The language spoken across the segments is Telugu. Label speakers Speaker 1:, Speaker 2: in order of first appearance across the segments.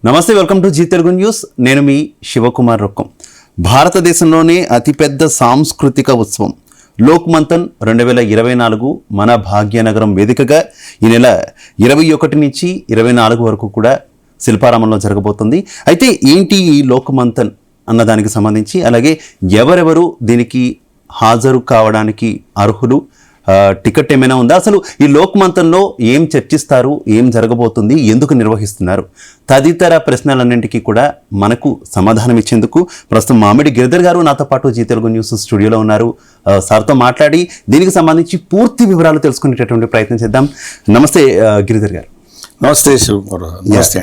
Speaker 1: నమస్తే, welcome to Zee Telugu news. నేను మీ శివకుమార్ రొక్కం. భారతదేశంలోనే అతిపెద్ద సాంస్కృతిక ఉత్సవం లోక్ మంథన్ 2024 మన భాగ్యనగరం వేదికగా ఈ నెల 21 నుంచి 24 వరకు కూడా శిల్పారామంలో జరగబోతుంది. అయితే ఏంటి ఈ లోక్ మంథన్ అన్నదానికి సంబంధించి, అలాగే ఎవరెవరు దీనికి హాజరు కావడానికి అర్హులు, టికెట్ ఏమైనా ఉందా, అసలు ఈ లోక్ మంథన్లో ఏం చర్చిస్తారు, ఏం జరగబోతుంది, ఎందుకు నిర్వహిస్తున్నారు, తదితర ప్రశ్నలన్నింటికీ కూడా మనకు సమాధానం ఇచ్చేందుకు ప్రస్తుతం మామిడి గిరిధర్ గారు నాతో పాటు జీ తెలుగు న్యూస్ స్టూడియోలో ఉన్నారు. సార్తో మాట్లాడి దీనికి సంబంధించి పూర్తి వివరాలు తెలుసుకునేటటువంటి ప్రయత్నం చేద్దాం. నమస్తే గిరిధర్ గారు.
Speaker 2: నమస్తే శివకుమార్. నమస్తే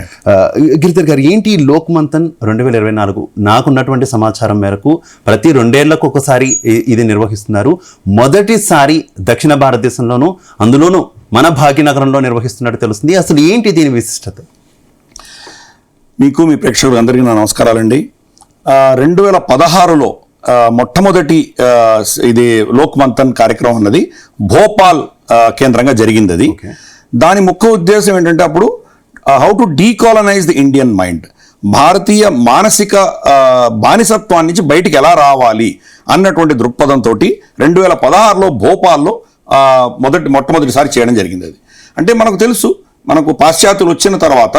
Speaker 1: గిరిధర్ గారు, ఏంటి లోక్ మంథన్ 2024? నాకున్నటువంటి సమాచారం మేరకు ప్రతి 2 ఏళ్లకు ఒకసారి ఇది నిర్వహిస్తున్నారు. మొదటిసారి దక్షిణ భారతదేశంలోనూ, అందులోనూ మన భాగ్యనగరంలో నిర్వహిస్తున్నట్టు తెలుస్తుంది. అసలు ఏంటి దీని విశిష్టత?
Speaker 2: మీకు, మీ ప్రేక్షకులందరికీ నా నమస్కారాలండి. 2016లో మొట్టమొదటి ఇది లోక్ మంథన్ కార్యక్రమం అన్నది భోపాల్ కేంద్రంగా జరిగింది. అది దాని ముఖ్య ఉద్దేశం ఏంటంటే, అప్పుడు how to decolonise the Indian mind, భారతీయ మానసిక బానిసత్వాన్ని నుంచి బయటికి ఎలా రావాలి అన్నటువంటి దృక్పథంతో 2016లో భోపాల్లో మొట్టమొదటిసారి చేయడం జరిగింది. అది అంటే మనకు తెలుసు, మనకు పాశ్చాత్యులు వచ్చిన తర్వాత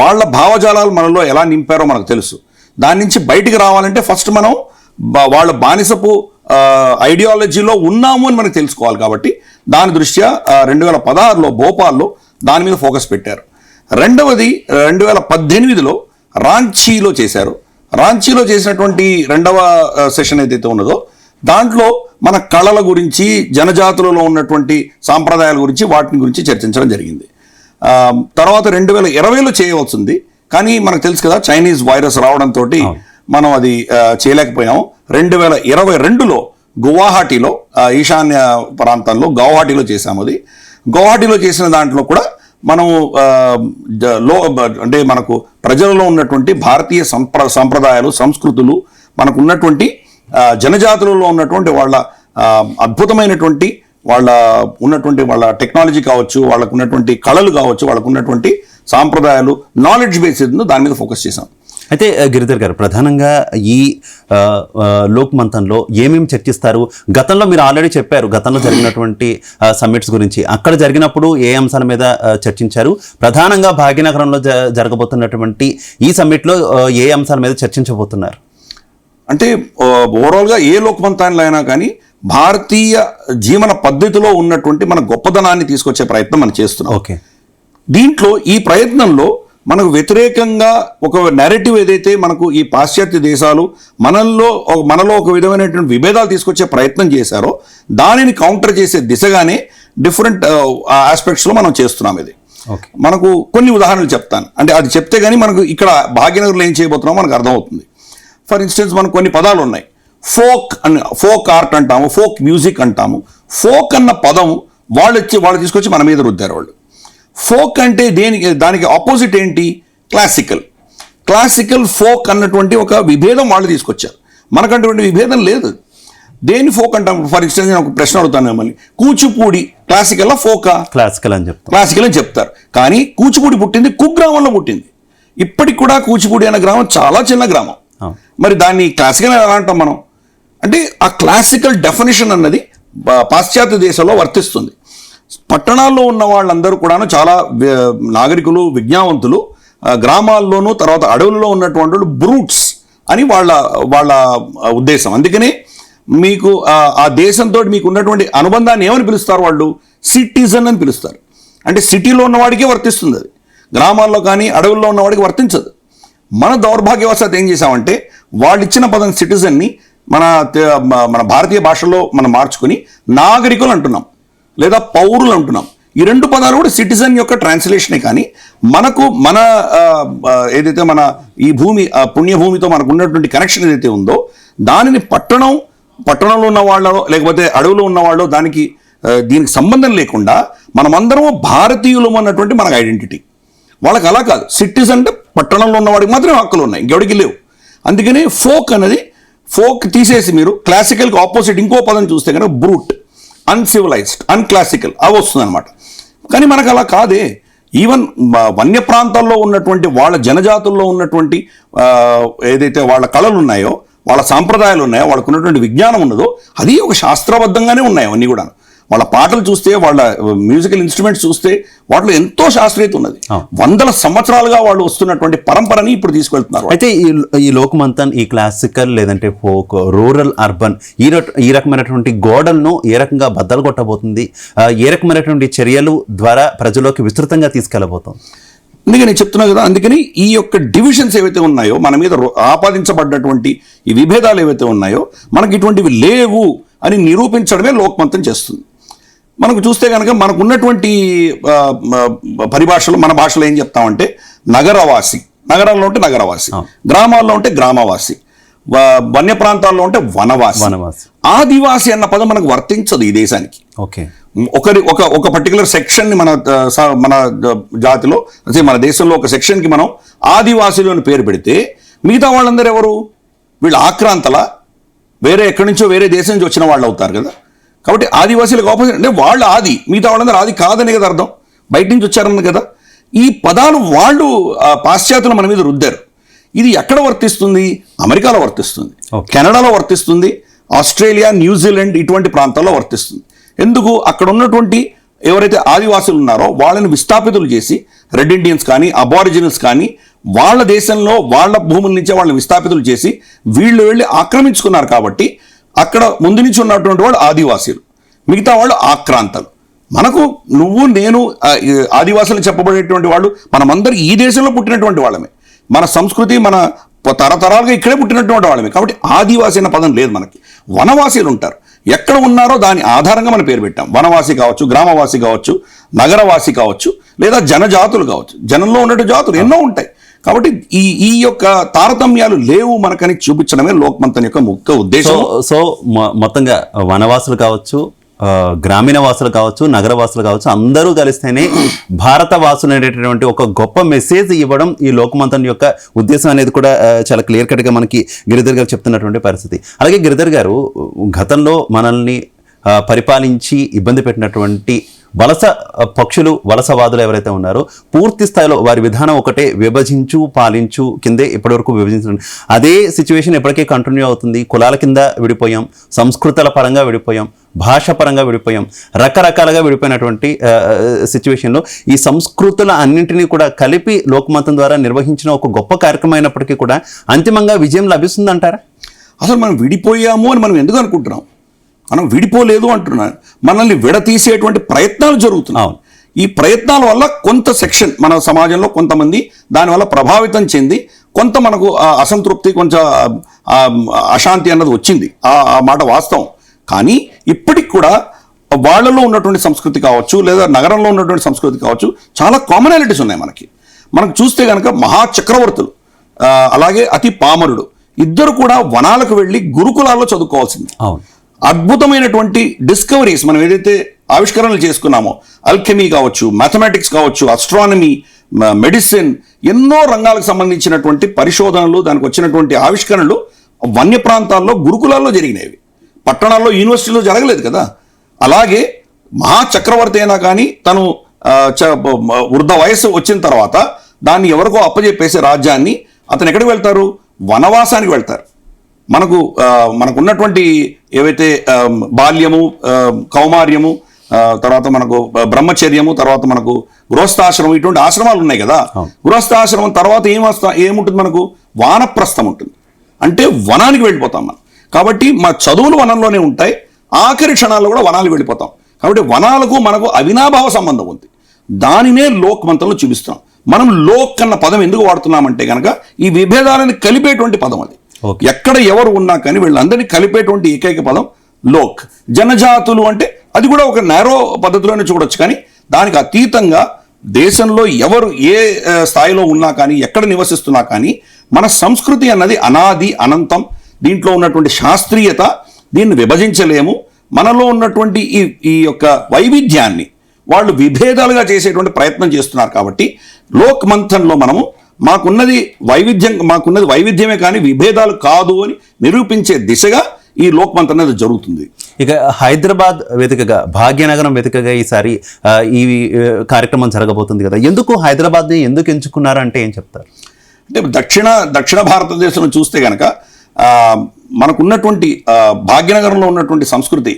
Speaker 2: వాళ్ళ భావజాలాలు మనలో ఎలా నింపారో మనకు తెలుసు. దాని నుంచి బయటికి రావాలంటే ఫస్ట్ మనం వాళ్ళ బానిసపు ఐడియాలజీలో ఉన్నాము అని మనకు తెలుసుకోవాలి. కాబట్టి దాని దృష్ట్యా 2016లో భోపాల్లో దాని మీద ఫోకస్ పెట్టారు. రెండవది 2018లో రాంచీలో చేశారు. రాంచీలో చేసినటువంటి రెండవ సెషన్ ఏదైతే ఉన్నదో దాంట్లో మన కళల గురించి, జనజాతులలో ఉన్నటువంటి సాంప్రదాయాల గురించి, వాటిని గురించి చర్చించడం జరిగింది. తర్వాత 2020లో చేయవలసింది, కానీ మనకు తెలుసు కదా చైనీస్ వైరస్ రావడంతో మనం అది చేయలేకపోయాము. 2022లో గువాహటిలో, ఈశాన్య ప్రాంతంలో గౌహాటిలో చేశాము. అది గౌహాటిలో చేసిన దాంట్లో కూడా మనం అంటే మనకు ప్రజలలో ఉన్నటువంటి భారతీయ సంప్రదాయాలు, సంస్కృతులు, మనకు ఉన్నటువంటి జనజాతులలో ఉన్నటువంటి వాళ్ళ అద్భుతమైనటువంటి వాళ్ళ టెక్నాలజీ కావచ్చు, వాళ్ళకు ఉన్నటువంటి కళలు కావచ్చు, వాళ్ళకు ఉన్నటువంటి సాంప్రదాయాలు, నాలెడ్జ్ బేస్ దాని మీద ఫోకస్ చేశాం.
Speaker 1: అయితే గిరిధర్ గారు, ప్రధానంగా ఈ లోక్ మంథన్లో ఏమేమి చర్చిస్తారు? గతంలో మీరు ఆల్రెడీ చెప్పారు, గతంలో జరిగినటువంటి సమ్మిట్స్ గురించి. అక్కడ జరిగినప్పుడు ఏ అంశాల మీద చర్చించారు? ప్రధానంగా భాగ్యనగరంలో జరగబోతున్నటువంటి ఈ సమ్మిట్లో ఏ అంశాల మీద చర్చించబోతున్నారు?
Speaker 2: అంటే ఓవరాల్గా ఏ లోక్ మంథన్లో అయినా కానీ భారతీయ జీవన పద్ధతిలో ఉన్నటువంటి మన గొప్పదనాన్ని తీసుకొచ్చే ప్రయత్నం మనం చేస్తున్నాం.
Speaker 1: ఓకే.
Speaker 2: దీంట్లో ఈ ప్రయత్నంలో మనకు వ్యతిరేకంగా ఒక నెరేటివ్ ఏదైతే మనకు ఈ పాశ్చాత్య దేశాలు మనలో ఒక విధమైనటువంటి విభేదాలు తీసుకొచ్చే ప్రయత్నం చేశారో దానిని కౌంటర్ చేసే దిశగానే డిఫరెంట్ ఆస్పెక్ట్స్లో మనం చేస్తున్నాం. ఇది మనకు కొన్ని ఉదాహరణలు చెప్తాను. అంటే అది చెప్తే కానీ మనకు ఇక్కడ భాగ్యనగర్లో ఏం చేయబోతున్నామో మనకు అర్థమవుతుంది. ఫర్ ఇన్స్టెన్స్ మనకు కొన్ని పదాలు ఉన్నాయి. ఫోక్ ఆర్ట్ అంటాము, ఫోక్ మ్యూజిక్ అంటాము. ఫోక్ అన్న పదం వాళ్ళు తీసుకొచ్చి మన మీద రుద్దారు. వాళ్ళు ఫోక్ అంటే దానికి ఆపోజిట్ ఏంటి? క్లాసికల్ ఫోక్ అన్నటువంటి ఒక విభేదం వాళ్ళు తీసుకొచ్చారు. మనకంటువంటి విభేదం లేదు. దేని ఫోక్ అంటాం? ఫర్ ఇన్స్టెన్స్ నేను ఒక ప్రశ్న అడుగుతాను మిమ్మల్ని, కూచిపూడి క్లాసికల్ ఫోకా?
Speaker 1: క్లాసికల్ అని
Speaker 2: చెప్తారు. కానీ కూచిపూడి పుట్టింది కుగ్రామంలో పుట్టింది. ఇప్పటికి కూడా కూచిపూడి అనే గ్రామం చాలా చిన్న గ్రామం. మరి దాన్ని క్లాసికల్ ఎలా అంటాం మనం? అంటే ఆ క్లాసికల్ డెఫినేషన్ అన్నది పాశ్చాత్య దేశంలో వర్తిస్తుంది. పట్టణాల్లో ఉన్న వాళ్ళందరూ కూడా చాలా నాగరికులు, విజ్ఞావంతులు. గ్రామాల్లోనూ తర్వాత అడవులలో ఉన్నటువంటి వాళ్ళు బ్రూట్స్ అని వాళ్ళ ఉద్దేశం. అందుకనే మీకు ఆ దేశంతో మీకు ఉన్నటువంటి అనుబంధాన్ని ఏమని పిలుస్తారు? వాళ్ళు సిటిజన్ అని పిలుస్తారు. అంటే సిటీలో ఉన్నవాడికే వర్తిస్తుంది అది, గ్రామాల్లో కానీ అడవుల్లో ఉన్నవాడికి వర్తించదు. మన దౌర్భాగ్యవశాత్తు ఏం చేశామంటే వాళ్ళు ఇచ్చిన పదం సిటిజన్ని మన భారతీయ భాషలో మనం మార్చుకుని నాగరికులు అంటున్నాం, లేదా పౌరులు అంటున్నాం. ఈ రెండు పదాలు కూడా సిటిజన్ యొక్క ట్రాన్స్లేషనే. కానీ మనకు ఏదైతే మన ఈ పుణ్యభూమితో మనకు ఉన్నటువంటి కనెక్షన్ ఏదైతే ఉందో దానిని పట్టణంలో ఉన్న వాళ్ళో లేకపోతే అడవులో ఉన్న వాళ్ళు దీనికి సంబంధం లేకుండా మనమందరం భారతీయులు అన్నటువంటి మనకు ఐడెంటిటీ. వాళ్ళకి అలా కాదు. సిటిజన్ అంటే పట్టణంలో ఉన్నవాడికి మాత్రమే హక్కులు ఉన్నాయి, ఇంకెవడికి లేవు. అందుకని ఫోక్ తీసేసి మీరు క్లాసికల్కి ఆపోజిట్ ఇంకో పదం చూస్తే కనుక బ్రూట్, అన్సివిలైజ్డ్, అన్క్లాసికల్ అవి వస్తుంది అనమాట. కానీ మనకు అలా కాదే. ఈవెన్ వన్య ప్రాంతాల్లో ఉన్నటువంటి వాళ్ళ జనజాతుల్లో ఉన్నటువంటి ఏదైతే వాళ్ళ కళలు ఉన్నాయో, వాళ్ళ సాంప్రదాయాలు ఉన్నాయో, వాళ్ళకు ఉన్నటువంటి విజ్ఞానం ఉన్నదో అది ఒక శాస్త్రబద్ధంగానే ఉన్నాయి అవన్నీ కూడా. వాళ్ళ పాటలు చూస్తే, వాళ్ళ మ్యూజికల్ ఇన్స్ట్రుమెంట్స్ చూస్తే వాటిలో ఎంతో శాస్త్రీయత ఉన్నది. వందల సంవత్సరాలుగా వాళ్ళు వస్తున్నటువంటి పరంపరని ఇప్పుడు తీసుకెళ్తున్నారు.
Speaker 1: అయితే ఈ లోక్మంతన్, ఈ క్లాసికల్ లేదంటే ఫోక్, రూరల్, అర్బన్ ఈ రకమైనటువంటి గోడలను ఏ రకంగా బద్దలు కొట్టబోతుంది, ఏ రకమైనటువంటి చర్యలు ద్వారా ప్రజల్లోకి విస్తృతంగా తీసుకెళ్లబోతుంది?
Speaker 2: అందుకే నేను చెప్తున్నా కదా, అందుకని ఈ యొక్క డివిజన్స్ ఏవైతే ఉన్నాయో, మన మీద ఆపాదించబడ్డటువంటి ఈ విభేదాలు ఏవైతే ఉన్నాయో మనకి ఇటువంటివి లేవు అని నిరూపించడమే లోక్మంతన్ చేస్తుంది. మనకు చూస్తే కనుక మనకు ఉన్నటువంటి పరిభాషలో, మన భాషలో ఏం చెప్తామంటే నగరవాసి, నగరాల్లో ఉంటే నగరవాసి, గ్రామాల్లో ఉంటే గ్రామవాసి, వన్య ప్రాంతాల్లో ఉంటే వనవాసి. ఆదివాసి అన్న పదం మనకు వర్తించదు ఈ దేశానికి.
Speaker 1: ఓకే,
Speaker 2: ఒక పర్టికులర్ సెక్షన్ ని మన జాతిలో, అదే మన దేశంలో ఒక సెక్షన్ కి మనం ఆదివాసులు అని పేరు పెడితే మిగతా వాళ్ళందరూ ఎవరు? వీళ్ళు ఆక్రాంతల, వేరే ఎక్కడి నుంచో వేరే దేశం నుంచి వచ్చిన వాళ్ళు అవుతారు కదా. కాబట్టి ఆదివాసీలకు ఆపోజిట్ అంటే వాళ్ళు ఆది, మిగతా వాళ్ళందరూ ఆది కాదని కదా అర్థం, బయట నుంచి వచ్చారన్నది కదా. ఈ పదాలు వాళ్ళు పాశ్చాత్యులు మన మీద రుద్దారు. ఇది ఎక్కడ వర్తిస్తుంది? అమెరికాలో వర్తిస్తుంది, కెనడాలో వర్తిస్తుంది, ఆస్ట్రేలియా, న్యూజిలాండ్ ఇటువంటి ప్రాంతాల్లో వర్తిస్తుంది. ఎందుకు? అక్కడ ఉన్నటువంటి ఎవరైతే ఆదివాసులు ఉన్నారో వాళ్ళని విస్థాపితులు చేసి, రెడ్ ఇండియన్స్ కానీ అబారిజినల్స్ కానీ వాళ్ళ దేశంలో వాళ్ళ భూముల నుంచే వాళ్ళని విస్థాపితులు చేసి వీళ్ళు వెళ్ళి ఆక్రమించుకున్నారు. కాబట్టి అక్కడ ముందు నుంచి ఉన్నటువంటి వాళ్ళు ఆదివాసీలు, మిగతా వాళ్ళు ఆక్రాంతలు. మనకు నువ్వు నేను ఆదివాసులు చెప్పబడేటువంటి వాళ్ళు మనమందరూ ఈ దేశంలో పుట్టినటువంటి వాళ్ళమే, మన సంస్కృతి మన తరతరాలుగా ఇక్కడే పుట్టినటువంటి వాళ్ళమే. కాబట్టి ఆదివాసి అన్న పదం లేదు మనకి. వనవాసీలు ఉంటారు, ఎక్కడ ఉన్నారో దాని ఆధారంగా మనం పేరు పెట్టాం. వనవాసి కావచ్చు, గ్రామవాసి కావచ్చు, నగరవాసి కావచ్చు, లేదా జనజాతులు కావచ్చు. జనంలో ఉన్నటువంటి జాతులు ఎన్నో ఉంటాయి. కాబట్టి ఈ యొక్క తారతమ్యాలు లేవు మనకని చూపించడమే లోక్మంతన్ యొక్క ముఖ్య ఉద్దేశం.
Speaker 1: సో మొత్తంగా వనవాసులు కావచ్చు, గ్రామీణ వాసులు కావచ్చు, నగరవాసులు కావచ్చు, అందరూ కలిస్తేనే భారత వాసులు అనేటటువంటి ఒక గొప్ప మెసేజ్ ఇవ్వడం ఈ లోక్మంతన్ యొక్క ఉద్దేశం అనేది కూడా చాలా క్లియర్ కట్గా మనకి గిరిధర్ గారు చెప్తున్నటువంటి పరిస్థితి. అలాగే గిరిధర్ గారు గతంలో మనల్ని పరిపాలించి ఇబ్బంది పెట్టినటువంటి వలస పక్షులు, వలసవాదులు ఎవరైతే ఉన్నారో పూర్తి స్థాయిలో వారి విధానం ఒకటే, విభజించు పాలించు కిందే ఇప్పటివరకు విభజించడం. అదే సిచ్యువేషన్ ఎప్పటికీ కంటిన్యూ అవుతుంది. కులాల కింద విడిపోయాం, సంస్కృతుల పరంగా విడిపోయాం, భాష పరంగా విడిపోయాం, రకరకాలుగా విడిపోయినటువంటి సిచ్యువేషన్లో ఈ సంస్కృతుల అన్నింటినీ కూడా కలిపి లోక్మంతన్ ద్వారా నిర్వహించిన ఒక గొప్ప కార్యక్రమం అయినప్పటికీ కూడా అంతిమంగా విజయం లభిస్తుందంటారా?
Speaker 2: అసలు మనం విడిపోయాము అని మనం ఎందుకు అనుకుంటున్నాం? మనం విడిపోలేదు అంటున్నాను. మనల్ని విడతీసేటువంటి ప్రయత్నాలు జరుగుతున్నాయి. ఈ ప్రయత్నాల వల్ల కొంత సెక్షన్ మన సమాజంలో కొంతమంది దానివల్ల ప్రభావితం చెంది కొంత మనకు అసంతృప్తి, కొంచెం అశాంతి అన్నది వచ్చింది. ఆ మాట వాస్తవం. కానీ ఇప్పటికి కూడా వాళ్ళలో ఉన్నటువంటి సంస్కృతి కావచ్చు, లేదా నగరంలో ఉన్నటువంటి సంస్కృతి కావచ్చు, చాలా కామనాలిటీస్ ఉన్నాయి మనకు చూస్తే కనుక మహాచక్రవర్తులు అలాగే అతి పామరుడు ఇద్దరు కూడా వనాలకు వెళ్ళి గురుకులాల్లో చదువుకోవాల్సింది. అద్భుతమైనటువంటి డిస్కవరీస్ మనం ఏదైతే ఆవిష్కరణలు చేసుకున్నామో, అల్కెమీ కావచ్చు, మ్యాథమెటిక్స్ కావచ్చు, ఆస్ట్రానమీ, మెడిసిన్, ఎన్నో రంగాలకు సంబంధించినటువంటి పరిశోధనలు, దానికి వచ్చినటువంటి ఆవిష్కరణలు వన్య ప్రాంతాల్లో గురుకులాల్లో జరిగినవి. పట్టణాల్లో యూనివర్సిటీలో జరగలేదు కదా. అలాగే మహాచక్రవర్తి అయినా కానీ తను వృద్ధ వయస్సు వచ్చిన తర్వాత దాన్ని ఎవరికో అప్పజెప్పేసే రాజ్యాన్ని అతను ఎక్కడికి వెళ్తారు? వనవాసానికి వెళ్తారు. మనకున్నటువంటి ఏవైతే బాల్యము, కౌమార్యము, తర్వాత మనకు బ్రహ్మచర్యము, తర్వాత మనకు గృహస్థాశ్రమం, ఇటువంటి ఆశ్రమాలు ఉన్నాయి కదా. గృహస్థాశ్రమం తర్వాత ఏముంటుంది? మనకు వానప్రస్థం ఉంటుంది. అంటే వనానికి వెళ్ళిపోతాం మనం. కాబట్టి మా చదువులు వనంలోనే ఉంటాయి, ఆఖరి క్షణాల్లో కూడా వనాలకు వెళ్ళిపోతాం. కాబట్టి వనాలకు మనకు అవినాభావ సంబంధం ఉంది. దానినే లోక్మంతన్లో చూపిస్తాం. మనం లోక్ అన్న పదం ఎందుకు వాడుతున్నామంటే కనుక ఈ విభేదాలను కలిపేటువంటి పదం అది. ఎక్కడ ఎవరు ఉన్నా కానీ వీళ్ళందరినీ కలిపేటువంటి ఏకైక పదం లోక్. జనజాతులు అంటే అది కూడా ఒక నేరో పద్ధతిలోనే చూడొచ్చు. కానీ దానికి అతీతంగా దేశంలో ఎవరు ఏ స్థాయిలో ఉన్నా కానీ, ఎక్కడ నివసిస్తున్నా కానీ, మన సంస్కృతి అన్నది అనాది అనంతం. దీంట్లో ఉన్నటువంటి శాస్త్రీయత, దీన్ని విభజించలేము. మనలో ఉన్నటువంటి ఈ యొక్క వైవిధ్యాన్ని వాళ్ళు విభేదాలుగా చేసేటువంటి ప్రయత్నం చేస్తున్నారు. కాబట్టి లోక్మంతన్లో మనము మాకున్నది వైవిధ్యమే కానీ విభేదాలు కాదు అని నిరూపించే దిశగా ఈ లోక్ మంత్ అనేది జరుగుతుంది.
Speaker 1: ఇక హైదరాబాద్ వేదికగా, భాగ్యనగరం వేదికగా ఈసారి ఈ కార్యక్రమం జరగబోతుంది కదా, ఎందుకు హైదరాబాద్ని ఎందుకు ఎంచుకున్నారు అంటే ఏం చెప్తారు?
Speaker 2: అంటే దక్షిణ భారతదేశం చూస్తే కనుక మనకున్నటువంటి భాగ్యనగరంలో ఉన్నటువంటి సంస్కృతి,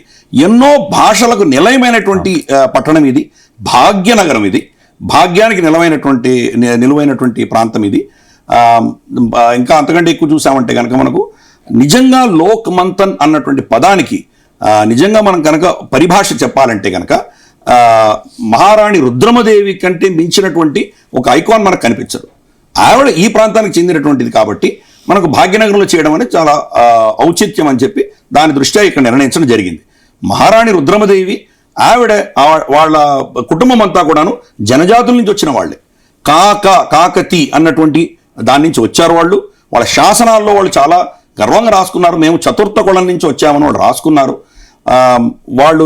Speaker 2: ఎన్నో భాషలకు నిలయమైనటువంటి పట్టణం ఇది. భాగ్యనగరం ఇది, భాగ్యానికి నిలువైనటువంటి ప్రాంతం ఇది. ఇంకా అంతకంటే ఎక్కువ చూసామంటే కనుక మనకు నిజంగా లోక్ మంతన్ అన్నటువంటి పదానికి నిజంగా మనం కనుక పరిభాష చెప్పాలంటే కనుక మహారాణి రుద్రమదేవి కంటే మించినటువంటి ఒక ఐకాన్ మనకు కనిపించదు. ఆవిడ ఈ ప్రాంతానికి చెందినటువంటిది కాబట్టి మనకు భాగ్యనగరంలో చేయడం అనేది చాలా ఔచిత్యం అని చెప్పి దాని దృష్ట్యా ఇక్కడ నిర్ణయించడం జరిగింది. మహారాణి రుద్రమదేవి ఆవిడ వాళ్ళ కుటుంబం అంతా కూడాను జనజాతుల నుంచి వచ్చిన వాళ్ళే. కాకతి అన్నటువంటి దాని నుంచి వచ్చారు వాళ్ళు. వాళ్ళ శాసనాల్లో వాళ్ళు చాలా గర్వంగా రాసుకున్నారు, మేము చతుర్థ కులం నుంచి వచ్చామని వాళ్ళు రాసుకున్నారు. వాళ్ళు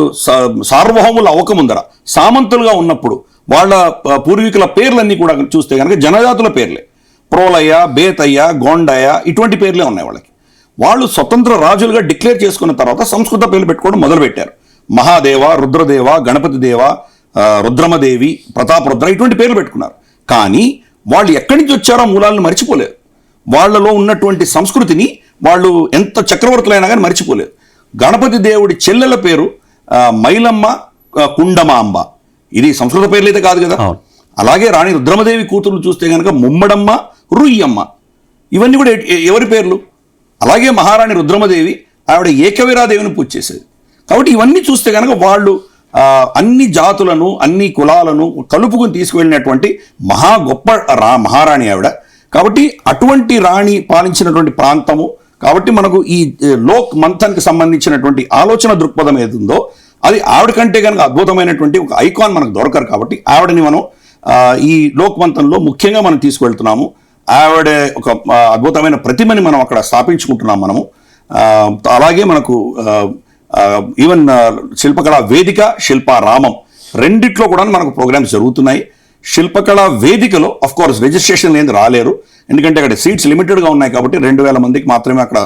Speaker 2: సార్వభౌములు అవ్వకముందర సామంతులుగా ఉన్నప్పుడు వాళ్ళ పూర్వీకుల పేర్లన్నీ కూడా చూస్తే కనుక జనజాతుల పేర్లే. ప్రోలయ్య, బేతయ్య, గోండయ్య ఇటువంటి పేర్లే ఉన్నాయి వాళ్ళకి. వాళ్ళు స్వతంత్ర రాజులుగా డిక్లేర్ చేసుకున్న తర్వాత సంస్కృత పేర్లు పెట్టుకోవడం మొదలుపెట్టారు. మహాదేవ, రుద్రదేవ, గణపతి దేవ, రుద్రమదేవి, ప్రతాపరుద్ర ఇటువంటి పేర్లు పెట్టుకున్నారు. కానీ వాళ్ళు ఎక్కడి నుంచి వచ్చారో మూలాలను మర్చిపోలేదు. వాళ్ళలో ఉన్నటువంటి సంస్కృతిని వాళ్ళు ఎంత చక్రవర్తులైనా కానీ మర్చిపోలేదు. గణపతి దేవుడి చెల్లెల పేరు మైలమ్మ, కుండమాంబ. ఇది సంస్కృత పేర్లు అయితే కాదు కదా. అలాగే రాణి రుద్రమదేవి కూతురు చూస్తే కనుక ముమ్మడమ్మ, రుయ్యమ్మ, ఇవన్నీ కూడా ఎవరి పేర్లు. అలాగే మహారాణి రుద్రమదేవి ఆవిడ ఏకవీరాదేవిని పూజ చేసేది. కాబట్టి ఇవన్నీ చూస్తే కనుక వాళ్ళు అన్ని జాతులను, అన్ని కులాలను కలుపుకుని తీసుకువెళ్ళినటువంటి గొప్ప మహారాణి ఆవిడ. కాబట్టి అటువంటి రాణి పాలించినటువంటి ప్రాంతము. కాబట్టి మనకు ఈ లోక్ మంథన్కి సంబంధించినటువంటి ఆలోచన దృక్పథం ఏదుందో అది ఆవిడ కంటే కనుక అద్భుతమైనటువంటి ఒక ఐకాన్ మనకు దొరకరు. కాబట్టి ఆవిడని మనం ఈ లోక్ మంథన్లో ముఖ్యంగా మనం తీసుకువెళ్తున్నాము. ఆవిడ ఒక అద్భుతమైన ప్రతిమని మనం అక్కడ స్థాపించుకుంటున్నాం మనము. అలాగే మనకు ఈవెన్ శిల్పకళా వేదిక, శిల్పారామం రెండిట్లో కూడా మనకు ప్రోగ్రామ్స్ జరుగుతున్నాయి. శిల్పకళా వేదికలో అఫ్ కోర్స్ రిజిస్ట్రేషన్ లేని రాలేరు, ఎందుకంటే అక్కడ సీట్స్ లిమిటెడ్గా ఉన్నాయి కాబట్టి 2000 మందికి మాత్రమే అక్కడ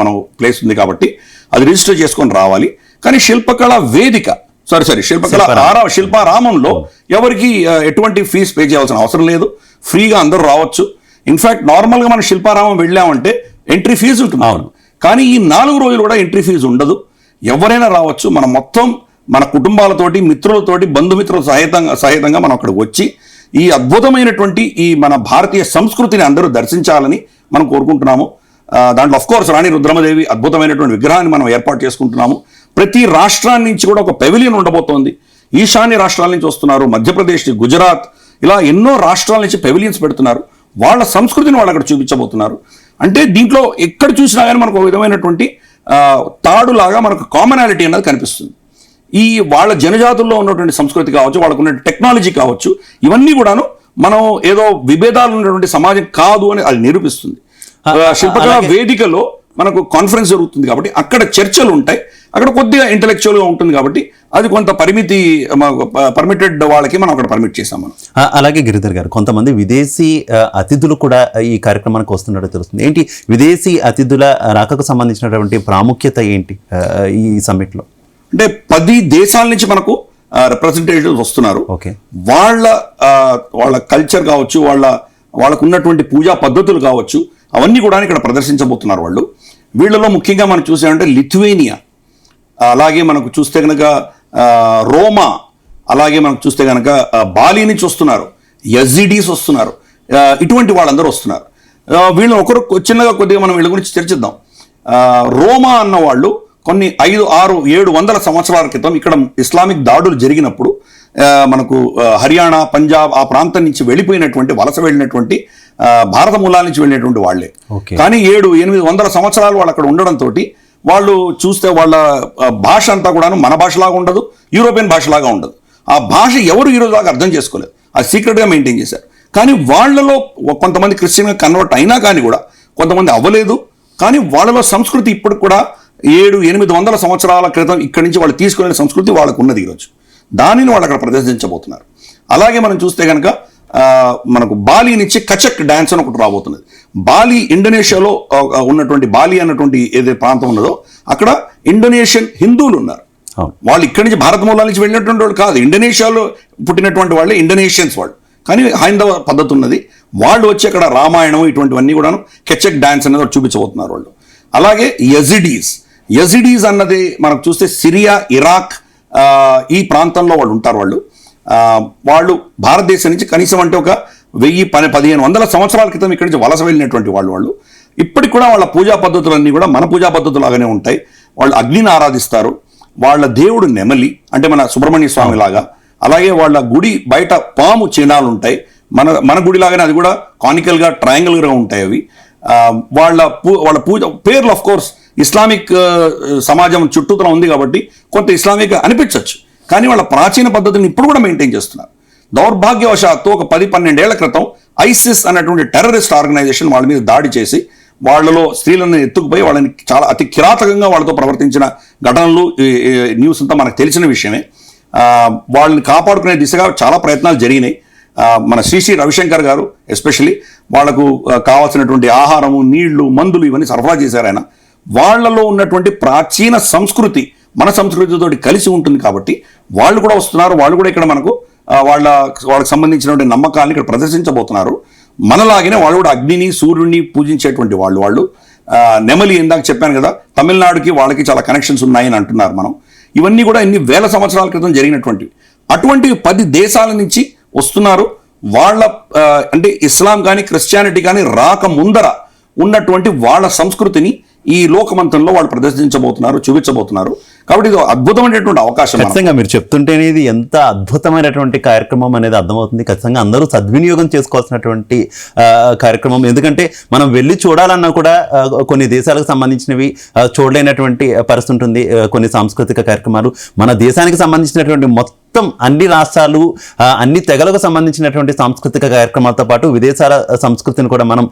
Speaker 2: మనం ప్లేస్ ఉంది కాబట్టి అది రిజిస్టర్ చేసుకొని రావాలి. కానీ శిల్పకళా వేదిక శిల్పారామంలో ఎవరికి ఎటువంటి ఫీజు పే చేయాల్సిన అవసరం లేదు, ఫ్రీగా అందరూ రావచ్చు. ఇన్ఫ్యాక్ట్ నార్మల్గా మనం శిల్పారామం వెళ్ళామంటే ఎంట్రీ ఫీజు ఉంటుంది. కానీ ఈ 4 రోజులు కూడా ఎంట్రీ ఫీజు ఉండదు, ఎవరైనా రావచ్చు. మనం మొత్తం మన కుటుంబాలతోటి, మిత్రులతోటి, బంధుమిత్రుల సహితంగా మనం అక్కడ వచ్చి ఈ అద్భుతమైనటువంటి ఈ మన భారతీయ సంస్కృతిని అందరూ దర్శించాలని మనం కోరుకుంటున్నాము. దాంట్లో అఫ్ కోర్స్ రాణి రుద్రమదేవి అద్భుతమైనటువంటి విగ్రహాన్ని మనం ఏర్పాటు చేసుకుంటున్నాము. ప్రతి రాష్ట్రాన్ని నుంచి కూడా ఒక పెవిలియన్ ఉండబోతోంది. ఈశాన్య రాష్ట్రాల నుంచి వస్తున్నారు, మధ్యప్రదేశ్, గుజరాత్, ఇలా ఎన్నో రాష్ట్రాల నుంచి పెవిలియన్స్ పెడుతున్నారు. వాళ్ళ సంస్కృతిని వాళ్ళు అక్కడ చూపించబోతున్నారు. అంటే దీంట్లో ఎక్కడ చూసినా కానీ మనకు ఒక విధమైనటువంటి తాడులాగా మనకు కామనాలిటీ అనేది కనిపిస్తుంది. ఈ వాళ్ళ జనజాతుల్లో ఉన్నటువంటి సంస్కృతి కావచ్చు, వాళ్ళకు ఉన్న టెక్నాలజీ కావచ్చు, ఇవన్నీ కూడాను మనం ఏదో విభేదాలు ఉన్నటువంటి సమాజం కాదు అని అది నిరూపిస్తుంది. శిల్పకళా వేదికలో మనకు కాన్ఫరెన్స్ జరుగుతుంది కాబట్టి అక్కడ చర్చలు ఉంటాయి, అక్కడ కొద్దిగా ఇంటలెక్చువల్గా ఉంటుంది కాబట్టి అది కొంత పర్మిటెడ్ వాళ్ళకి మనం అక్కడ పర్మిట్ చేసాం మనం.
Speaker 1: అలాగే గిరిధర్ గారు, కొంతమంది విదేశీ అతిథులు కూడా ఈ కార్యక్రమానికి వస్తున్నట్టు తెలుస్తుంది. ఏంటి విదేశీ అతిథుల రాకకు సంబంధించినటువంటి ప్రాముఖ్యత ఏంటి ఈ సమ్మిట్లో?
Speaker 2: అంటే 10 దేశాల నుంచి మనకు రిప్రజెంటేటివ్స్ వస్తున్నారు. వాళ్ళ కల్చర్ కావచ్చు, వాళ్ళకు ఉన్నటువంటి పూజా పద్ధతులు కావచ్చు, అవన్నీ కూడా ఇక్కడ ప్రదర్శించబోతున్నారు వాళ్ళు. వీళ్ళలో ముఖ్యంగా మనం చూసామంటే లిథువేనియా, అలాగే మనకు చూస్తే కనుక రోమా, అలాగే మనకు చూస్తే కనుక బాలి నుంచి వస్తున్నారు, యజీడీస్ వస్తున్నారు, ఇటువంటి వాళ్ళందరూ వస్తున్నారు. వీళ్ళని ఒకరు చిన్నగా కొద్దిగా మనం వీళ్ళ గురించి చర్చిద్దాం. రోమా అన్న వాళ్ళు కొన్ని 500, 600, 700 సంవత్సరాల క్రితం ఇక్కడ ఇస్లామిక్ దాడులు జరిగినప్పుడు మనకు హర్యానా, పంజాబ్ ఆ ప్రాంతం నుంచి వెళ్ళిపోయినటువంటి, వలస వెళ్ళినటువంటి, భారత మూలాల నుంచి వెళ్ళినటువంటి వాళ్ళే. కానీ 700-800 సంవత్సరాలు వాళ్ళు అక్కడ ఉండడంతో వాళ్ళు చూస్తే వాళ్ళ భాష అంతా కూడాను మన భాషలాగా ఉండదు, యూరోపియన్ భాషలాగా ఉండదు. ఆ భాష ఎవరు ఈరోజు దాకా అర్థం చేసుకోలేదు, అది సీక్రెట్గా మెయింటైన్ చేశారు. కానీ వాళ్ళలో కొంతమంది క్రిస్టియన్గా కన్వర్ట్ అయినా కానీ కూడా కొంతమంది అవ్వలేదు. కానీ వాళ్ళలో సంస్కృతి ఇప్పుడు కూడా 700-800 సంవత్సరాల క్రితం ఇక్కడి నుంచి వాళ్ళు తీసుకునే సంస్కృతి వాళ్ళకు ఉన్నది ఈరోజు. దానిని వాళ్ళు అక్కడ ప్రదర్శించబోతున్నారు. అలాగే మనం చూస్తే కనుక మనకు బాలి నుంచి కచక్ డాన్స్ అని ఒకటి రాబోతున్నది. బాలి ఇండోనేషియాలో ఉన్నటువంటి బాలి అన్నటువంటి ఏదైతే ప్రాంతం ఉన్నదో అక్కడ ఇండోనేషియన్ హిందువులు ఉన్నారు. వాళ్ళు ఇక్కడి నుంచి భారత మూలాల నుంచి వెళ్ళినటువంటి వాళ్ళు కాదు, ఇండోనేషియాలో పుట్టినటువంటి వాళ్ళే ఇండోనేషియన్స్ వాళ్ళు, కానీ హైందవ పద్ధతి ఉన్నది. వాళ్ళు వచ్చి అక్కడ రామాయణం ఇటువంటివన్నీ కూడాను కెచక్ డాన్స్ అనేది చూపించబోతున్నారు వాళ్ళు. అలాగే యజిడీస్ అన్నది మనకు చూస్తే సిరియా, ఇరాక్ ఈ ప్రాంతంలో వాళ్ళు ఉంటారు. వాళ్ళు భారతదేశం నుంచి కనీసం అంటే ఒక 1000-1500 సంవత్సరాల క్రితం ఇక్కడి నుంచి వలస వెళ్ళినటువంటి వాళ్ళు ఇప్పటికి కూడా వాళ్ళ పూజా పద్ధతులన్నీ కూడా మన పూజా పద్ధతులాగానే ఉంటాయి. వాళ్ళు అగ్నిని ఆరాధిస్తారు. వాళ్ళ దేవుడు నెమలి అంటే మన సుబ్రహ్మణ్య స్వామి లాగా. అలాగే వాళ్ళ గుడి బయట పాము చిహ్నాలు ఉంటాయి. మన గుడి లాగానే అది కూడా కానికల్గా ట్రయాంగిల్గా ఉంటాయి అవి. వాళ్ళ పూజ పేర్లు ఆఫ్ కోర్స్ ఇస్లామిక్ సమాజం చుట్టూతల ఉంది కాబట్టి కొంత ఇస్లామిక్ అనిపించవచ్చు, కానీ వాళ్ళ ప్రాచీన పద్ధతిని ఇప్పుడు కూడా మెయింటైన్ చేస్తున్నారు. దౌర్భాగ్యవశాత్తు ఒక 10-12 ఏళ్ల క్రితం ఐసిస్ అన్నటువంటి టెర్రరిస్ట్ ఆర్గనైజేషన్ వాళ్ళ మీద దాడి చేసి వాళ్ళలో స్త్రీలను ఎత్తుకుపోయి వాళ్ళని చాలా అతి కిరాతకంగా వాళ్ళతో ప్రవర్తించిన ఘటనలు న్యూస్ అంతా మనకు తెలిసిన విషయమే. వాళ్ళని కాపాడుకునే దిశగా చాలా ప్రయత్నాలు జరిగినాయి. మన శ్రీ రవిశంకర్ గారు ఎస్పెషల్లీ వాళ్లకు కావాల్సినటువంటి ఆహారము, నీళ్లు, మందులు ఇవన్నీ సరఫరా చేశారు ఆయన. వాళ్లలో ఉన్నటువంటి ప్రాచీన సంస్కృతి మన సంస్కృతితో కలిసి ఉంటుంది కాబట్టి వాళ్ళు కూడా వస్తున్నారు. వాళ్ళు కూడా ఇక్కడ మనకు వాళ్ళకి సంబంధించినటువంటి నమ్మకాలను ఇక్కడ ప్రదర్శించబోతున్నారు. మనలాగానే వాళ్ళు కూడా అగ్నిని, సూర్యుడిని పూజించేటువంటి వాళ్ళు. నెమలి ఇందాక చెప్పాను కదా, తమిళనాడుకి వాళ్ళకి చాలా కనెక్షన్స్ ఉన్నాయని అంటున్నారు మనం. ఇవన్నీ కూడా ఇన్ని వేల సంవత్సరాల క్రితం జరిగినటువంటివి. అటువంటివి 10 దేశాల నుంచి వస్తున్నారు. వాళ్ళ అంటే ఇస్లాం కానీ క్రిస్టియానిటీ కానీ రాక ముందర ఉన్నటువంటి వాళ్ళ సంస్కృతిని ఈ లోకమంతంలో వాళ్ళు ప్రదర్శించబోతున్నారు, చూపించబోతున్నారు. కాబట్టి ఇది అద్భుతమైనటువంటి అవకాశం.
Speaker 1: ఖచ్చితంగా మీరు చెప్తుంటేనే ఇది ఎంత అద్భుతమైనటువంటి కార్యక్రమం అనేది అర్థమవుతుంది. ఖచ్చితంగా అందరూ సద్వినియోగం చేసుకోవాల్సినటువంటి కార్యక్రమం. ఎందుకంటే మనం వెళ్ళి చూడాలన్నా కూడా కొన్ని దేశాలకు సంబంధించినవి చూడలేనటువంటి పరిస్థితి ఉంటుంది. కొన్ని సాంస్కృతిక కార్యక్రమాలు మన దేశానికి సంబంధించినటువంటి మొత్తం అన్ని రాష్ట్రాలు, అన్ని తెగలకు సంబంధించినటువంటి సాంస్కృతిక కార్యక్రమాలతో పాటు విదేశాల సంస్కృతిని కూడా మనం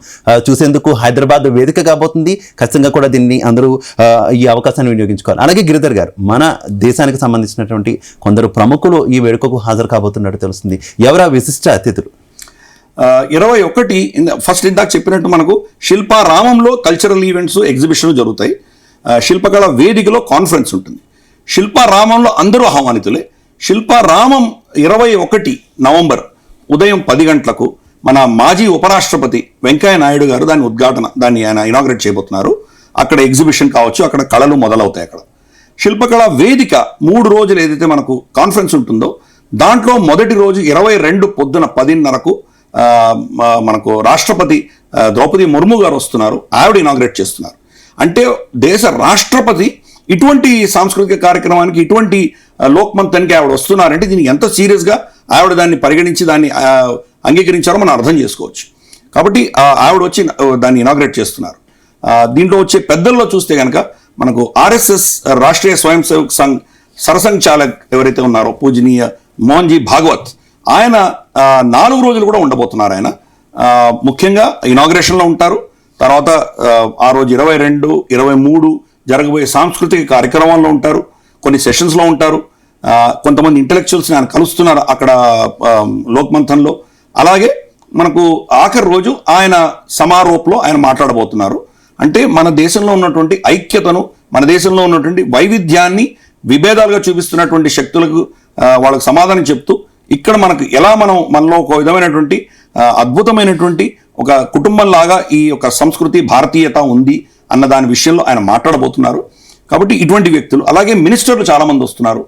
Speaker 1: చూసేందుకు హైదరాబాద్ వేదిక కాబోతుంది. ఖచ్చితంగా కూడా దీన్ని అందరూ ఈ అవకాశాన్ని వినియోగించుకోవాలి. అలాగే గిరిధర్ గారు, మన దేశానికి సంబంధించినటువంటి కొందరు ప్రముఖులు ఈ వేడుకకు హాజరు కాబోతున్నట్టు తెలుస్తుంది. ఎవరా విశిష్ట అతిథులు?
Speaker 2: 21 ఫస్ట్ ఇందాక చెప్పినట్టు మనకు శిల్పారామంలో కల్చరల్ ఈవెంట్స్, ఎగ్జిబిషన్లు జరుగుతాయి. శిల్పకళ వేదికలో కాన్ఫరెన్స్ ఉంటుంది. శిల్పారామంలో అందరూ ఆహ్వానితులే. శిల్పారామం 21 నవంబర్ ఉదయం 10 గంటలకు మన మాజీ ఉపరాష్ట్రపతి వెంకయ్య నాయుడు గారు దాన్ని ఆయన ఇనాగ్రేట్ చేయబోతున్నారు. అక్కడ ఎగ్జిబిషన్ కావచ్చు, అక్కడ కళలు మొదలవుతాయి. అక్కడ శిల్పకళ వేదిక 3 రోజులు ఏదైతే మనకు కాన్ఫరెన్స్ ఉంటుందో దాంట్లో మొదటి రోజు 22 పొద్దున 10:30కు మనకు రాష్ట్రపతి ద్రౌపది ముర్ము గారు వస్తున్నారు. ఆవిడ ఇనాగ్రేట్ చేస్తున్నారు. అంటే దేశ రాష్ట్రపతి ఇటువంటి సాంస్కృతిక కార్యక్రమానికి, ఇటువంటి లోక్మంతానికి ఆవిడ వస్తున్నారంటే దీనికి ఎంత సీరియస్గా ఆవిడ దాన్ని పరిగణించి దాన్ని అంగీకరించారో మనం అర్థం చేసుకోవచ్చు. కాబట్టి ఆవిడ వచ్చి దాన్ని ఇనాగ్రేట్ చేస్తున్నారు. దీంట్లో వచ్చే పెద్దల్లో చూస్తే కనుక మనకు ఆర్ఎస్ఎస్ రాష్ట్రీయ స్వయం సేవక్ సంఘ్ సరసంఘచాలక్ ఎవరైతే ఉన్నారో పూజనీయ మోహన్జీ భాగవత్, ఆయన 4 రోజులు కూడా ఉండబోతున్నారు. ఆయన ముఖ్యంగా ఇనాగ్రేషన్లో ఉంటారు. తర్వాత ఆ రోజు 22, 23 జరగబోయే సాంస్కృతిక కార్యక్రమాల్లో ఉంటారు. కొన్ని సెషన్స్లో ఉంటారు. కొంతమంది ఇంటలెక్చువల్స్ని ఆయన కలుస్తున్నారు అక్కడ లోక్మంథన్లో. అలాగే మనకు ఆఖరి రోజు ఆయన సమారోప్లో ఆయన మాట్లాడబోతున్నారు. అంటే మన దేశంలో ఉన్నటువంటి ఐక్యతను, మన దేశంలో ఉన్నటువంటి వైవిధ్యాన్ని విభేదాలుగా చూపిస్తున్నటువంటి శక్తులకు వాళ్ళకు సమాధానం చెప్తూ ఇక్కడ మనకు ఎలా మనలో ఒక విధమైనటువంటి అద్భుతమైనటువంటి ఒక కుటుంబంలాగా ఈ యొక్క సంస్కృతి, భారతీయత ఉంది అన్న దాని విషయంలో ఆయన మాట్లాడబోతున్నారు. కాబట్టి ఇటువంటి వ్యక్తులు, అలాగే మినిస్టర్లు చాలా మంది వస్తున్నారు.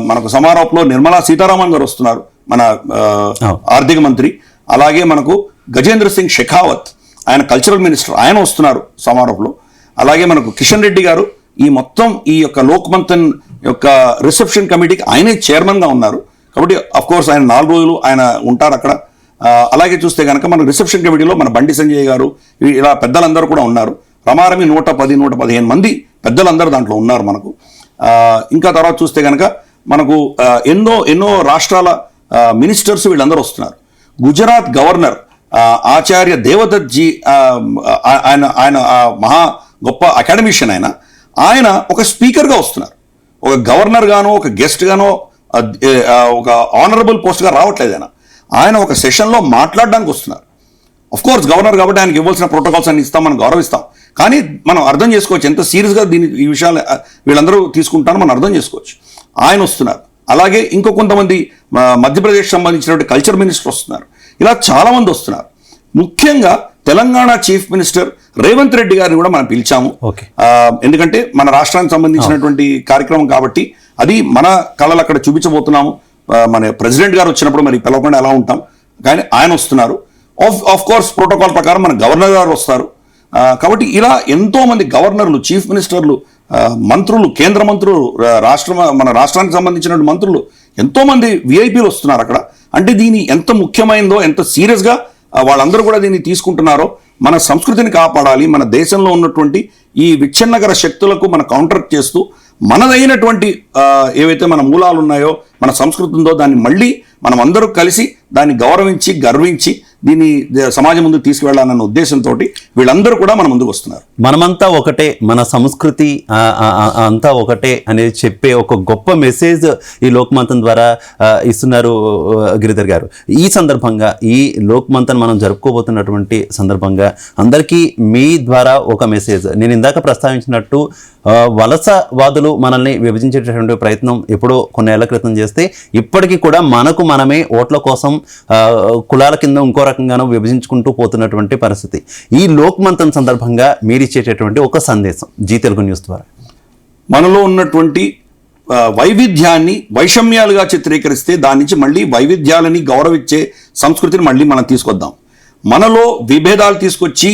Speaker 2: మనకు సమారోహంలో నిర్మలా సీతారామన్ గారు వస్తున్నారు, మన ఆర్థిక మంత్రి. అలాగే మనకు గజేంద్ర సింగ్ షెకావత్, ఆయన కల్చరల్ మినిస్టర్, ఆయన వస్తున్నారు సమారోహంలో. అలాగే మనకు కిషన్ రెడ్డి గారు ఈ యొక్క లోక్మంథన్ యొక్క రిసెప్షన్ కమిటీకి ఆయనే చైర్మన్గా ఉన్నారు. కాబట్టి అఫ్ కోర్స్ ఆయన 4 రోజులు ఆయన ఉంటారు అక్కడ. అలాగే చూస్తే కనుక మన రిసెప్షన్ కమిటీలో మన బండి సంజయ్ గారు, ఇలా పెద్దలందరూ కూడా ఉన్నారు. రమారమి 110-115 మంది పెద్దలందరూ దాంట్లో ఉన్నారు మనకు. ఇంకా తర్వాత చూస్తే కనుక మనకు ఎన్నో రాష్ట్రాల మినిస్టర్స్ వీళ్ళందరూ వస్తున్నారు. గుజరాత్ గవర్నర్ ఆచార్య దేవదత్ జీ, ఆయన మహా గొప్ప అకాడమిషియన్. ఆయన ఒక స్పీకర్గా వస్తున్నారు. ఒక గవర్నర్ గానో, ఒక గెస్ట్ గానో, ఒక ఆనరబుల్ పోస్ట్గా రావట్లేదు. ఆయన ఒక సెషన్లో మాట్లాడడానికి వస్తున్నారు. ఆఫ్ కోర్స్ గవర్నర్ కాబట్టి ఆయనకి ఇవ్వాల్సిన ప్రోటోకాల్స్ అన్ని ఇస్తాం, మనం గౌరవిస్తాం. కానీ మనం అర్థం చేసుకోవచ్చు ఎంత సీరియస్గా ఈ విషయాలు వీళ్ళందరూ తీసుకుంటారో మనం అర్థం చేసుకోవచ్చు. ఆయన వస్తున్నారు. అలాగే ఇంకో కొంతమంది మధ్యప్రదేశ్ సంబంధించినటువంటి కల్చర్ మినిస్టర్ వస్తున్నారు. ఇలా చాలామంది వస్తున్నారు. ముఖ్యంగా తెలంగాణ చీఫ్ మినిస్టర్ రేవంత్ రెడ్డి గారిని కూడా మనం పిలిచాము. ఎందుకంటే మన రాష్ట్రానికి సంబంధించినటువంటి కార్యక్రమం కాబట్టి అది మన కళలు అక్కడ చూపించబోతున్నాము. మన ప్రెసిడెంట్ గారు వచ్చినప్పుడు మరి పిలవకుండా ఎలా ఉంటాం, కానీ ఆయన వస్తున్నారు. ఆఫ్ కోర్స్ ప్రోటోకాల్ ప్రకారం మన గవర్నర్ గారు వస్తారు. కాబట్టి ఇలా ఎంతో మంది గవర్నర్లు, చీఫ్ మినిస్టర్లు, మంత్రులు, కేంద్ర మంత్రులు, మన రాష్ట్రానికి సంబంధించిన మంత్రులు, ఎంతో మంది విఐపీలు వస్తున్నారు అక్కడ. అంటే దీని ఎంత ముఖ్యమైనదో, ఎంత సీరియస్గా వాళ్ళందరూ కూడా దీన్ని తీసుకుంటున్నారో, మన సంస్కృతిని కాపాడాలి, మన దేశంలో ఉన్నటువంటి ఈ విచ్ఛిన్నకర శక్తులకు మన కౌంటర్ చేస్తూ మనదైనటువంటి ఏవైతే మన మూలాలు ఉన్నాయో, మన సంస్కృతి ఉందో దాన్ని మళ్ళీ మనం అందరూ కలిసి దాన్ని గౌరవించి, గర్వించి దీన్ని సమాజం ముందుకు తీసుకువెళ్ళాలన్న ఉద్దేశంతో వీళ్ళందరూ కూడా మన ముందుకు వస్తున్నారు.
Speaker 1: మనమంతా ఒకటే, మన సంస్కృతి అంతా ఒకటే అనేది చెప్పే ఒక గొప్ప మెసేజ్ ఈ లోక్మంతన్ ద్వారా ఇస్తున్నారు గిరిధర్ గారు. ఈ సందర్భంగా ఈ లోక్మంతన్ మనం జరుపుకోబోతున్నటువంటి సందర్భంగా అందరికీ మీ ద్వారా ఒక మెసేజ్. నేను ఇందాక ప్రస్తావించినట్టు వలసవాదులు మనల్ని విభజించేటటువంటి ప్రయత్నం ఎప్పుడో కొన్నేళ్ల క్రితం చేస్తే ఇప్పటికీ కూడా మనకు మనమే ఓట్ల కోసం కులాల కింద ఇంకో రకంగానూ విభజించుకుంటూ పోతున్నటువంటి పరిస్థితి. ఈ లోక్మంతన్ సందర్భంగా మీరు ఇచ్చేటటువంటి ఒక సందేశం జీ తెలుగు న్యూస్ ద్వారా.
Speaker 2: మనలో ఉన్నటువంటి వైవిధ్యాన్ని వైషమ్యాలుగా చిత్రీకరిస్తే దాని నుంచి మళ్ళీ వైవిధ్యాలని గౌరవించే సంస్కృతిని మళ్ళీ మనం తీసుకొద్దాం. మనలో విభేదాలు తీసుకొచ్చి,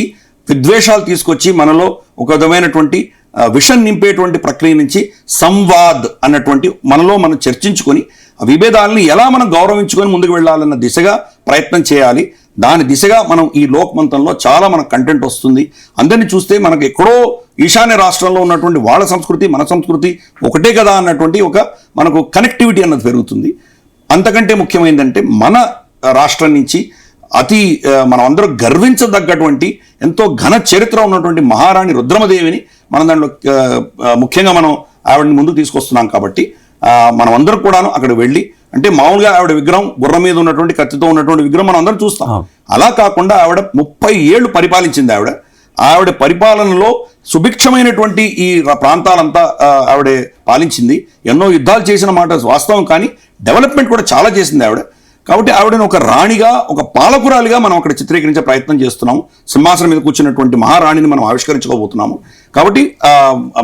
Speaker 2: విద్వేషాలు తీసుకొచ్చి, మనలో ఒక విధమైనటువంటి విషం నింపేటువంటి ప్రక్రియ నుంచి సంవాద్ అన్నటువంటి మనలో మనం చర్చించుకొని ఆ విభేదాలని ఎలా మనం గౌరవించుకొని ముందుకు వెళ్ళాలన్న దిశగా ప్రయత్నం చేయాలి. దాని దిశగా మనం ఈ లోక్మంతంలో చాలా మనకు కంటెంట్ వస్తుంది. అందరినీ చూస్తే మనకు ఎక్కడో ఈశాన్య రాష్ట్రంలో ఉన్నటువంటి వాళ్ళ సంస్కృతి, మన సంస్కృతి ఒకటే కదా అన్నటువంటి ఒక మనకు కనెక్టివిటీ అన్నది పెరుగుతుంది. అంతకంటే ముఖ్యమైనదంటే మన రాష్ట్రం నుంచి మనం అందరూ గర్వించదగ్గటువంటి ఎంతో ఘన చరిత్ర ఉన్నటువంటి మహారాణి రుద్రమదేవిని మనం దాంట్లో ముఖ్యంగా మనం ఆవిడని ముందుకు తీసుకొస్తున్నాం. కాబట్టి మనం అందరం కూడాను అక్కడ వెళ్ళి, అంటే మామూలుగా ఆవిడ విగ్రహం గుర్రం మీద ఉన్నటువంటి కత్తితో ఉన్నటువంటి విగ్రహం మనం అందరం చూస్తాం. అలా కాకుండా ఆవిడ 30 ఏళ్ళు పరిపాలించింది. ఆవిడ పరిపాలనలో సుభిక్షమైనటువంటి ఈ ప్రాంతాలంతా ఆవిడ పాలించింది. ఎన్నో యుద్ధాలు చేసిన మాట వాస్తవం, కానీ డెవలప్మెంట్ కూడా చాలా చేసింది ఆవిడ. కాబట్టి ఆవిడని ఒక రాణిగా, ఒక పాలకురాలిగా మనం అక్కడ చిత్రీకరించే ప్రయత్నం చేస్తున్నాము. సింహాసనం మీద కూర్చున్నటువంటి మహారాణిని మనం ఆవిష్కరించుకోబోతున్నాము. కాబట్టి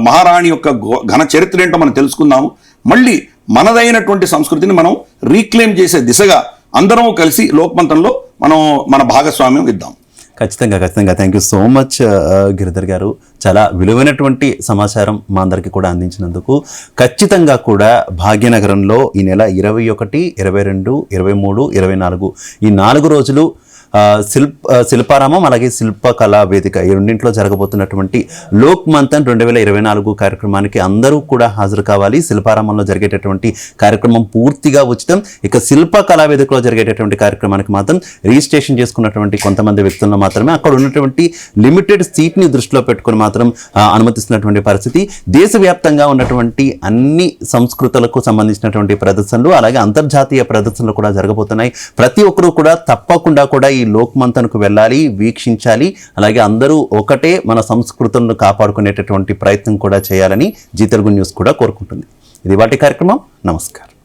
Speaker 2: మహారాణి యొక్క ఘన చరిత్ర ఏంటో మనం తెలుసుకుందాము. మళ్ళీ మనదైనటువంటి సంస్కృతిని మనం రీక్లెయిమ్ చేసే దిశగా అందరం కలిసి లోక్మంతంలో మనం మన భాగస్వామ్యం ఇద్దాం.
Speaker 1: ఖచ్చితంగా. Thank you so much Giridhar గారు. చాలా విలువైనటువంటి సమాచారం మా అందరికీ కూడా అందించినందుకు. ఖచ్చితంగా కూడా భాగ్యనగరంలో ఈ నెల 21, 22, 23, 24 ఈ 4 రోజులు శిల్పారామం అలాగే శిల్పకళా వేదిక ఈ రెండింటిలో జరగబోతున్నటువంటి లోక్మంతన్ 2024 కార్యక్రమానికి అందరూ కూడా హాజరు కావాలి. శిల్పారామంలో జరిగేటటువంటి కార్యక్రమం పూర్తిగా ఉచితం. ఇక శిల్పకళా వేదికలో జరిగేటటువంటి కార్యక్రమానికి మాత్రం రిజిస్ట్రేషన్ చేసుకున్నటువంటి కొంతమంది వ్యక్తులను మాత్రమే అక్కడ ఉన్నటువంటి లిమిటెడ్ సీట్ని దృష్టిలో పెట్టుకుని మాత్రం అనుమతిస్తున్నటువంటి పరిస్థితి. దేశవ్యాప్తంగా ఉన్నటువంటి అన్ని సంస్కృతులకు సంబంధించినటువంటి ప్రదర్శనలు అలాగే అంతర్జాతీయ ప్రదర్శనలు కూడా జరగబోతున్నాయి. ప్రతి ఒక్కరూ కూడా తప్పకుండా కూడా ఈ లోక్మంతన్కు వెళ్ళాలి, వీక్షించాలి. అలాగే అందరూ ఒకటే మన సంస్కృతులను కాపాడుకునేటటువంటి ప్రయత్నం కూడా చేయాలని జీ తెలుగు న్యూస్ కూడా కోరుకుంటుంది. ఇది వాటి కార్యక్రమం. నమస్కారం.